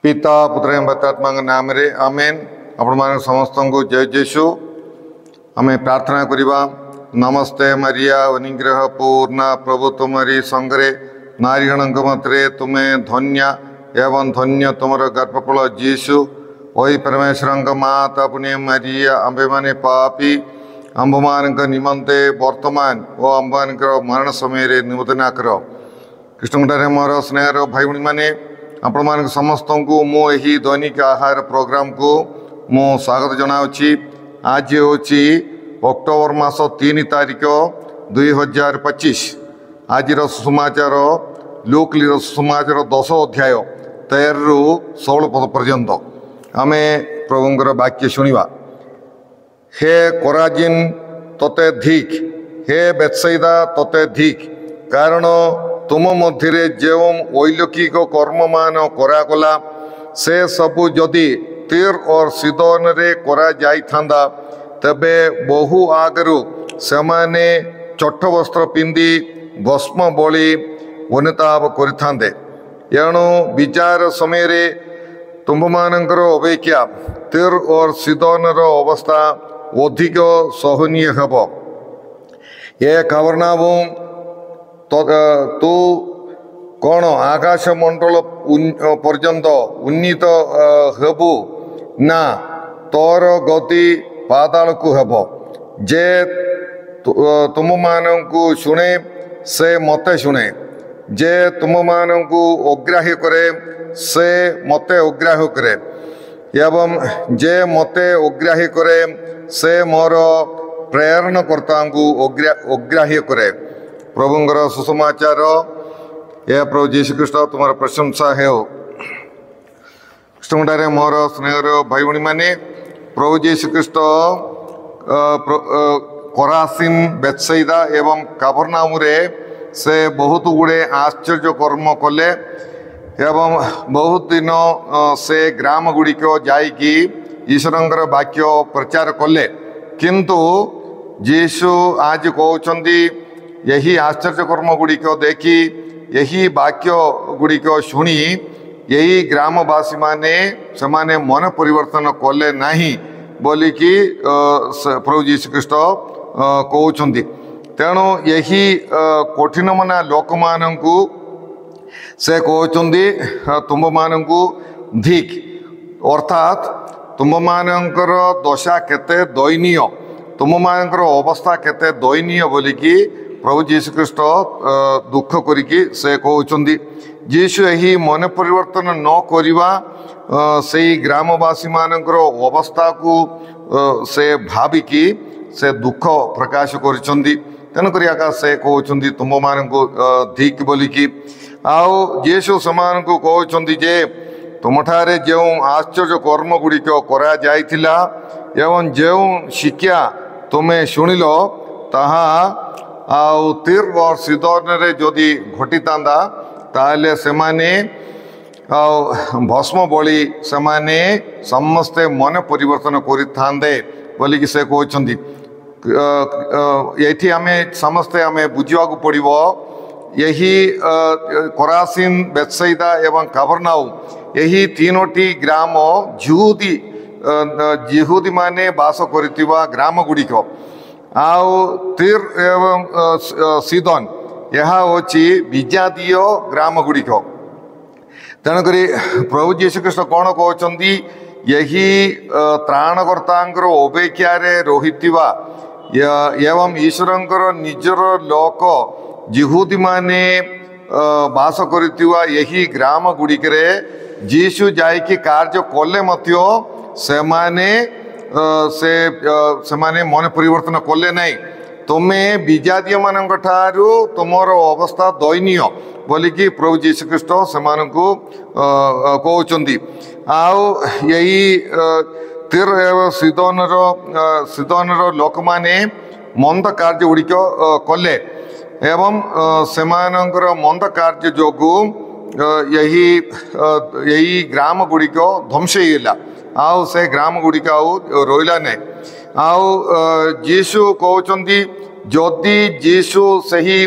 पिता पुत्र पवित्रात्मा नाम रे आमेन। आपण मान समस्त को जय जेसु। आमे प्रार्थना करिबा। नमस्ते मरिया अनुग्रह पूर्ण प्रभु तुमरी संगरे नारीगणक मतरे तुमे धन्य एवं धन्य तुमर गर्भफल जीशु। ओई परमेश्वर माता पुण्य मरिया आंबे माने पापी आंब मान निमंते वर्तमान और आंब मान मरण समय निवेदना कर। कृष्णटारे मोर स्नेहर भाई भाई मैंने आपण मान समस्त को मुझे दैनिक आहार प्रोग्राम को मु स्वागत जनावि। आज हूँ अक्टोबर मास 3 तारिख 2025। आज सुसमाचार लूक सुसमाचार 10 अध्याय 13 रु 16 पद पर्यंत आमे प्रभुंकर वाक्य शुणा। हे कोराजिन तोते धिक, हे बेत्सैदा तोते धिक, कारण तुम मध्य जो वैलौकिक कर्म मान करागला से सबू जदि तीर और सीदोन रे करा जाई थांदा तबे बहु आगरु सेमाने चोट वस्त्र पिंधि भस्म बलि वनिताप करिथांदे। एणु विचार समय रे तुम्भमानंकर अपेक्षा तीर और सीदोन रो अवस्था अधिक सहनीय हेब। ये कफरनाहूम तू कौन आकाश मंडल पर्यंत उन्नीत हेबु ना तोर गति पाताल को हेब। जे तुम मानू शुणे से मते शुणे, जे तुम मानू अग्राह्य करे से मते अग्राह्य करे, एवं जे मते अग्राह्य करे से मोर प्रेरणकर्ता को अग्राह्य करे। प्रभुंकर सुसमाचार। यह प्रभु जीशु ख्रीष्ट तुम्हारा प्रशंसा है। कृष्णटारे मोर स्नेहर भाई भाई मैंने प्रभु जीशु ख्रीष्ट कोरासिन बेत्सैदा एवं कफरनाहूम से बहुत गुड़े आश्चर्य कर्म कले एवं बहुत दिन से ग्राम गुड़िक जाइकी ईश्वर वाक्य प्रचार कले। किंतु जीशु आज कहते यही आश्चर्य कर्म गुड़िक देखी यही वाक्य गुड़िक शुणी यही ग्रामवासी माने समाने मन परिवर्तन कले नहीं बोलिकी प्रभु जीशु ख्रीष्ट कहते। तेणु यही कठिन मना लोक मानू से कहते तुम्भ मानू धिक, अर्थात तुम्भ मानकर दशा केते दयनीय, तुम मानकर अवस्था केते दयनीय बोलिकी प्रभु जीशु ख्रीष्ट दुख करिकी से कहते। जीशु यही मन परिवर्तन न करिवा से ग्रामवासी मानकर अवस्था को से भाविकी से दुख प्रकाश करिसेंती। तेणुक से कहते तुम मानू धिक बोलिकी। आउ जीशु समान को कहते जे तुमठारे जो आश्चर्य कर्म गुड़िक करा जाइथिला एवं जो शिक्षा तुम्हें शुणिल ताहा आउ तीर और सीदोन रे जदि घटिता ताले सेमाने भस्म बलि सेमाने समस्ते मन परिवर्तन करिथांदे बोलिकी से कहते। ये आमे समस्ते आमे बुझा पड़ो यही कोरासिन बेत्सैदा एवं कफरनाहूम यही तीनोटी ग्राम जिहुदी माने बास करितिबा ग्राम गुड़िक आउ तीर एवं सीदोन यह हूँ विजातीय ग्राम गुड़िक। तेणुक प्रभु जीशु ख्रीष्ट कौन कहते यही त्राणकर्ता अपेक्षा रहिथिबा एवं ईश्वर निजर लोक जिहुदी माने बास करिथिबा यही ग्राम गुड़िक जीशु जाइकी कार्य कले मध्य सेमाने मन परिवर्तन कले नहीं। तुम्हें विजातीय मान तुमर अवस्था दयनीय बोलिकी प्रभु जीशु ख्रीष्ट से कहते। आउ यही तीर एवं सीदोन लोक माने मंद कार्य गुड़िक कले एवं सेमानंकर मंद कार्य जोगु यही ग्राम गुड़िक ध्वंस होगा। आउ से ग्राम गुड़िक रोला नहीं। आउ जीशु कहते जदि जीशु सही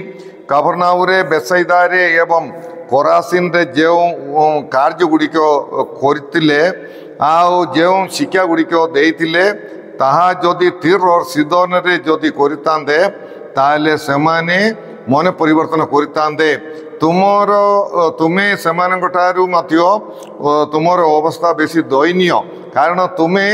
कफरनाहूम बेत्सैदा एवं କରାସିନ୍ ରେ ଯେଉଁ କାର୍ଯ୍ୟ ଗୁଡ଼ିକ କରିଥିଲେ ଆଉ ଯେଉଁ ଶିକ୍ଷା ଗୁଡ଼ିକ ଦେଇଥିଲେ ତାହା ଯଦି ତୀର ସିଦନରେ ଯଦି କରିଥାନ୍ତେ ତାହେଲେ ସେମାନେ ମନ ପରିବର୍ତ୍ତନ କରିଥାନ୍ତେ। ତୁମେ ସେମାନଙ୍କ ଠାରୁ ମଧ୍ୟ ତୁମର ଅବସ୍ଥା ବେଶୀ ଦୟନୀୟ, କାରଣ ତୁମେ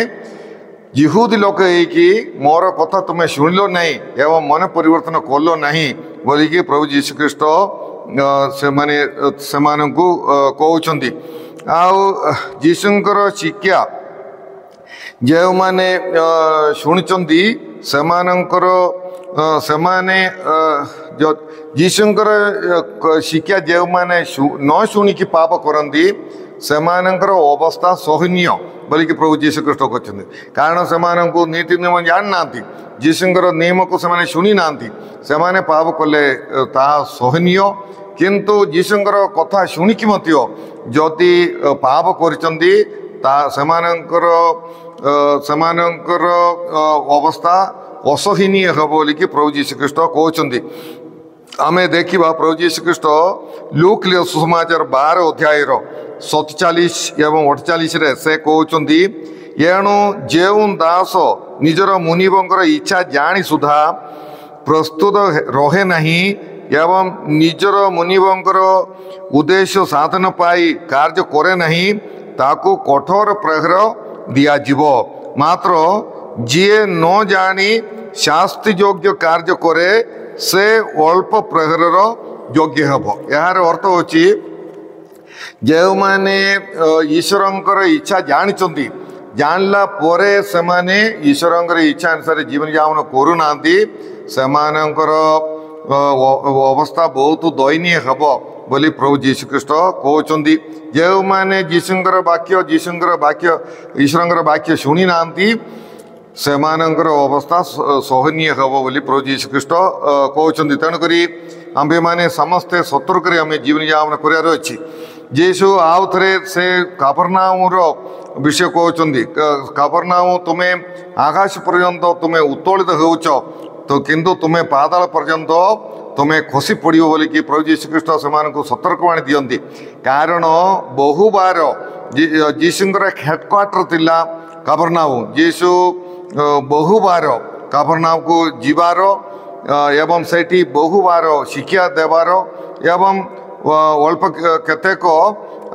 ଯିହୁଦୀ ଲୋକ ହେଇକି ମୋର କଥା ତୁମେ ଶୁଣିଲ ନାହିଁ ଏବଂ ମନ ପରିବର୍ତ୍ତନ କଲ ନାହିଁ ବୋଲିକି ପ୍ରଭୁ ଯୀଶୁଖ୍ରୀଷ୍ଟ ସେମାନଙ୍କୁ କହୁଛନ୍ତି। ଆଉ ଯୀଶୁଙ୍କର ଶିକ୍ଷା ଯେଉଁମାନେ ଶୁଣିଛନ୍ତି ସେମାନେ ଯୀଶୁଙ୍କର ଶିକ୍ଷା ଯେଉଁମାନେ ନ ଶୁଣିକି ପାପ କରନ୍ତି ସେମାନଙ୍କର ଅବସ୍ଥା ସହନୀୟ ବୋଲିକି ପ୍ରଭୁ ଯୀଶୁଖ୍ରୀଷ୍ଟ କହିଛନ୍ତି। କାରଣ ସେମାନଙ୍କୁ ନୀତି ନିୟମ ଜାଣିନାହାନ୍ତି, ଯୀଶୁଙ୍କର ନିୟମକୁ ସେମାନେ ଶୁଣି ନାହାନ୍ତି, ସେମାନେ ପାପ କଲେ ତାହା ସହନୀୟ। କିନ୍ତୁ ଯୀଶୁଙ୍କର କଥା ଶୁଣିକି ମଧ୍ୟ ଯଦି ପାପ କରିଛନ୍ତି ତାହା ସେମାନଙ୍କର ଅବସ୍ଥା ଅସହନୀୟ ହେବ ବୋଲିକି ପ୍ରଭୁ ଯୀଶୁଖ୍ରୀଷ୍ଟ କହୁଛନ୍ତି। ଆମେ ଦେଖିବା ପ୍ରଭୁ ଯୀଶୁଖ୍ରୀଷ୍ଟ ଲୁକ୍ ସୁସମାଚାର 12 ଅଧ୍ୟାୟର 47 ଏବଂ 48ରେ ସେ କହୁଛନ୍ତି, ଏଣୁ ଯେଉଁ ଦାସ ନିଜର ମୁନିବଙ୍କର ଇଚ୍ଛା ଜାଣି ସୁଦ୍ଧା ପ୍ରସ୍ତୁତ ରହେ ନାହିଁ ଏବଂ ନିଜର ମୁନିବଙ୍କର ଉଦ୍ଦେଶ୍ୟ ସାଧନ ପାଇଁ କାର୍ଯ୍ୟ କରେ ନାହିଁ ତାକୁ କଠୋର ପ୍ରହାର ଦିଆଯିବ। ମାତ୍ର ଯିଏ ନ ଜାଣି ଶାସ୍ତି ଯୋଗ୍ୟ କାର୍ଯ୍ୟ କରେ ସେ ଅଳ୍ପ ପ୍ରହାରର ଯୋଗ୍ୟ ହେବ। ଏହାର ଅର୍ଥ ହେଉଛି ଯେଉଁମାନେ ଈଶ୍ୱରଙ୍କର ଇଚ୍ଛା ଜାଣିଛନ୍ତି, ଜାଣିଲା ପରେ ସେମାନେ ଈଶ୍ୱରଙ୍କର ଇଚ୍ଛା ଅନୁସାରେ ଜୀବନଯାପନ କରୁନାହାନ୍ତି, ସେମାନଙ୍କର ଅବସ୍ଥା ବହୁତ ଦୟନୀୟ ହେବ ବୋଲି ପ୍ରଭୁ ଯୀଶୁଖ୍ରୀଷ୍ଟ କହୁଛନ୍ତି। ଯେଉଁମାନେ ଈଶ୍ୱରଙ୍କର ବାକ୍ୟ ଶୁଣି ନାହାନ୍ତି ସେମାନଙ୍କର ଅବସ୍ଥା ସହନୀୟ ହେବ ବୋଲି ପ୍ରଭୁ ଯୀଶୁଖ୍ରୀଷ୍ଟ କହୁଛନ୍ତି। ତେଣୁକରି ଆମ୍ଭେମାନେ ସମସ୍ତେ ସତର୍କରେ ଆମେ ଜୀବନଯାପନ କରିବାର ଅଛି। ଯୀଶୁ ଆଉ ଥରେ ସେ କାପରନାଉମର ବିଷୟ କହୁଛନ୍ତି, କାପରନାଉମ ତୁମେ ଆକାଶ ପର୍ଯ୍ୟନ୍ତ ତୁମେ ଉତ୍ତୋଳିତ ହେଉଛ କିନ୍ତୁ ତୁମେ ପାତାଳ ପର୍ଯ୍ୟନ୍ତ ତୁମେ ଖସି ପଡ଼ିବ ବୋଲିକି ପ୍ରଭୁ ଯୀଶୁଖ୍ରୀଷ୍ଟ ସେମାନଙ୍କୁ ସତର୍କବାଣୀ ଦିଅନ୍ତି। କାରଣ ବହୁବାର ଯୀଶୁଙ୍କର ହେଡ଼କ୍ୱାର୍ଟର ଥିଲା କାପରନାଉମ। ଯୀଶୁ ବହୁବାର କାପରନାଉମକୁ ଯିବାର ଏବଂ ସେଇଠି ବହୁବାର ଶିକ୍ଷା ଦେବାର ଏବଂ ଅଳ୍ପ କେତେକ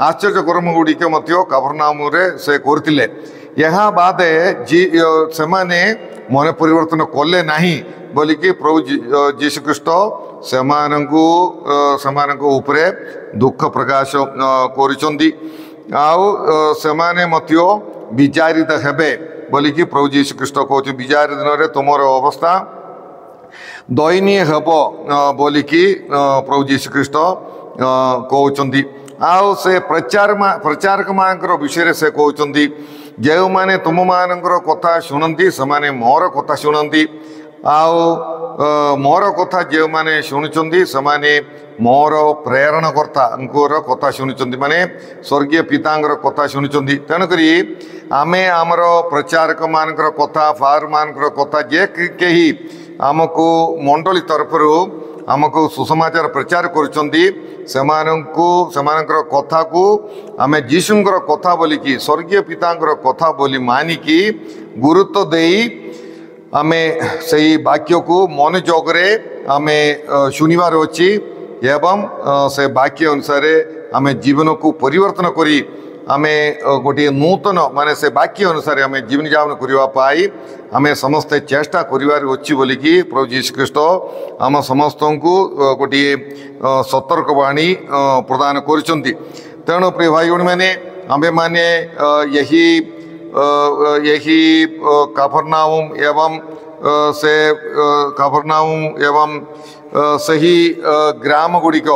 ଆଶ୍ଚର୍ଯ୍ୟ କର୍ମ ଗୁଡ଼ିକ ମଧ୍ୟ କାପରନାଉମରେ ସେ କରିଥିଲେ। ଏହା ବାଦେ ସେମାନେ ମନ ପରିବର୍ତ୍ତନ କଲେ ନାହିଁ ବୋଲିକି ପ୍ରଭୁ ଯୀଶୁଖ୍ରୀଷ୍ଟ ସେମାନଙ୍କ ଉପରେ ଦୁଃଖ ପ୍ରକାଶ କରିଛନ୍ତି। ଆଉ ସେମାନେ ମଧ୍ୟ ବିଚାରିତ ହେବେ ବୋଲିକି ପ୍ରଭୁ ଯୀଶୁଖ୍ରୀଷ୍ଟ କହୁଛନ୍ତି। ବିଚାର ଦିନରେ ତୁମର ଅବସ୍ଥା ଦୟନୀୟ ହେବ ବୋଲିକି ପ୍ରଭୁ ଯୀଶୁଖ୍ରୀଷ୍ଟ କହୁଛନ୍ତି। ଆଉ ସେ ପ୍ରଚାରକମାନଙ୍କର ବିଷୟରେ ସେ କହୁଛନ୍ତି, ଯେଉଁମାନେ ତୁମମାନଙ୍କର କଥା ଶୁଣନ୍ତି ସେମାନେ ମୋର କଥା ଶୁଣନ୍ତି, ଆଉ ମୋର କଥା ଯେଉଁମାନେ ଶୁଣୁଛନ୍ତି ସେମାନେ ମୋର ପ୍ରେରଣକର୍ତ୍ତାଙ୍କର କଥା ଶୁଣୁଛନ୍ତି, ମାନେ ସ୍ୱର୍ଗୀୟ ପିତାଙ୍କର କଥା ଶୁଣୁଛନ୍ତି। ତେଣୁକରି ଆମେ ଆମର ପ୍ରଚାରକମାନଙ୍କର କଥା, ଫାଦରମାନଙ୍କର କଥା, ଯେ କେହି ଆମକୁ ମଣ୍ଡଳୀ ତରଫରୁ ଆମକୁ ସୁସମାଚାର ପ୍ରଚାର କରୁଛନ୍ତି ସେମାନଙ୍କର କଥାକୁ ଆମେ ଯୀଶୁଙ୍କର କଥା ବୋଲିକି, ସ୍ୱର୍ଗୀୟ ପିତାଙ୍କର କଥା ବୋଲି ମାନିକି ଗୁରୁତ୍ୱ ଦେଇ ଆମେ ସେଇ ବାକ୍ୟକୁ ମନୋଯୋଗରେ ଆମେ ଶୁଣିବାର ଅଛି ଏବଂ ସେ ବାକ୍ୟ ଅନୁସାରେ ଆମେ ଜୀବନକୁ ପରିବର୍ତ୍ତନ କରି ଆମେ ଗୋଟିଏ ନୂତନ ମାନେ ସେ ବାକ୍ୟ ଅନୁସାରେ ଆମେ ଜୀବନଯାପନ କରିବା ପାଇଁ ଆମେ ସମସ୍ତେ ଚେଷ୍ଟା କରିବାର ଅଛି ବୋଲିକି ପ୍ରଭୁ ଯୀଶୁଖ୍ରୀଷ୍ଟ ଆମ ସମସ୍ତଙ୍କୁ ଗୋଟିଏ ସତର୍କବାଣୀ ପ୍ରଦାନ କରିଛନ୍ତି। ତେଣୁ ପ୍ରିୟ ଭାଇ ଭଉଣୀମାନେ, ଆମ୍ଭେମାନେ ଏହି କାପରନାଉମ ଏବଂ ସେହି ଗ୍ରାମ ଗୁଡ଼ିକ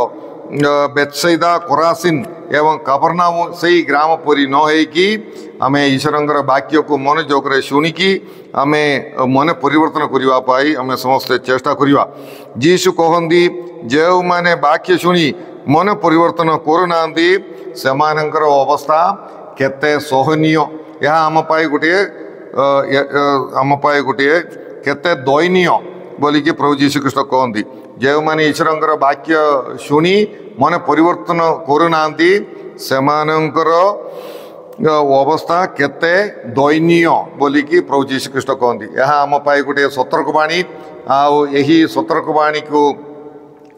ବେଥସାଇଦା, କୋରାସିନ୍ ଏବଂ କାପରନାଉମ ସେହି ଗ୍ରାମ ପରି ନ ହେଇକି ଆମେ ଈଶ୍ୱରଙ୍କର ବାକ୍ୟକୁ ମନୋଯୋଗରେ ଶୁଣିକି ଆମେ ମନ ପରିବର୍ତ୍ତନ କରିବା ପାଇଁ ଆମେ ସମସ୍ତେ ଚେଷ୍ଟା କରିବା। ଯୀଶୁ କହନ୍ତି, ଯେଉଁମାନେ ବାକ୍ୟ ଶୁଣି ମନ ପରିବର୍ତ୍ତନ କରୁନାହାନ୍ତି ସେମାନଙ୍କର ଅବସ୍ଥା କେତେ ସହନୀୟ। ଏହା ଆମ ପାଇଁ ଗୋଟିଏ କେତେ ଦୟନୀୟ बोलिकी प्रभु जीशु ख्रीष्ट कहती जो मैंने ईश्वर वाक्य शुणी मन परिवर्तन करूना अवस्था केते दयनीय बोलिकी प्रभु जीशु ख्रीष्ट कहती यह आम गोटे सतर्कवाणी आई सतर्कवाणी को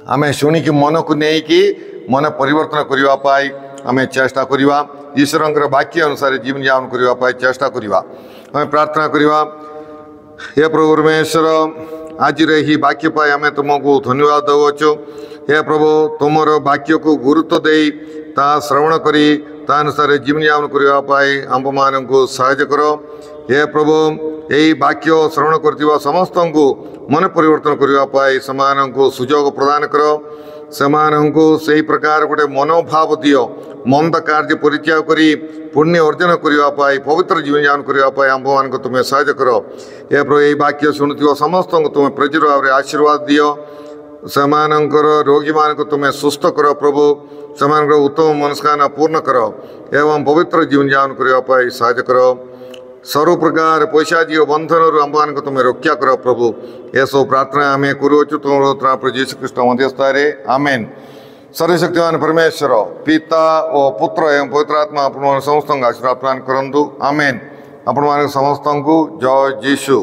आम शुणिकी मन को लेकिन मन परिवर्तन करने आम चेष्टा करवा ईश्वर वाक्य अनुसार जीवन यापन करने चेष्टा करवा आम प्रार्थना करवा हे प्रभु परमेश्वर आज ही वाक्य पाई आम तुमको धन्यवाद देवचु हे प्रभु तुमर वाक्य को गुरुत्व दे ता श्रवण करी ता अनुसार जीवन यापन करने आम मान को साहाय्य कर हे प्रभु यही वाक्य श्रवण करथिबा समस्त को मन परिवर्तन करने समान को सुजोग प्रदान कर सेमानंको सही प्रकार गोटे मनोभाव दियो मंद कार्य परित्याग करी पुण्य अर्जन करने पवित्र जीवन यापन करने आंभ मान तुम्हें साहाय्य कर ए प्रभु यही वाक्य शुणुवा समस्त को तुम्हें प्रचुर भाव में आशीर्वाद दियो सेमानंकर रोगी मान तुम्हें सुस्थ कर प्रभु सेमान उत्तम मनस्कामना पूर्ण कर एवं पवित्र जीवन यापन करने साहाय्य कर सर्व प्रकार पैशाजी बंधन आंबान तुम्हें रक्षा कर प्रभु ये सब प्रार्थना आम करुचु तुम जीशु ख्रीष्ट मध्यस्थारे आमेन। सर्वशक्तिमान परमेश्वर पिता और पुत्र एवं पवित्र आत्मा आपण समस्त आशीर्वाद प्रदान करंतु आमेन। आपण समस्त को जय जीशु।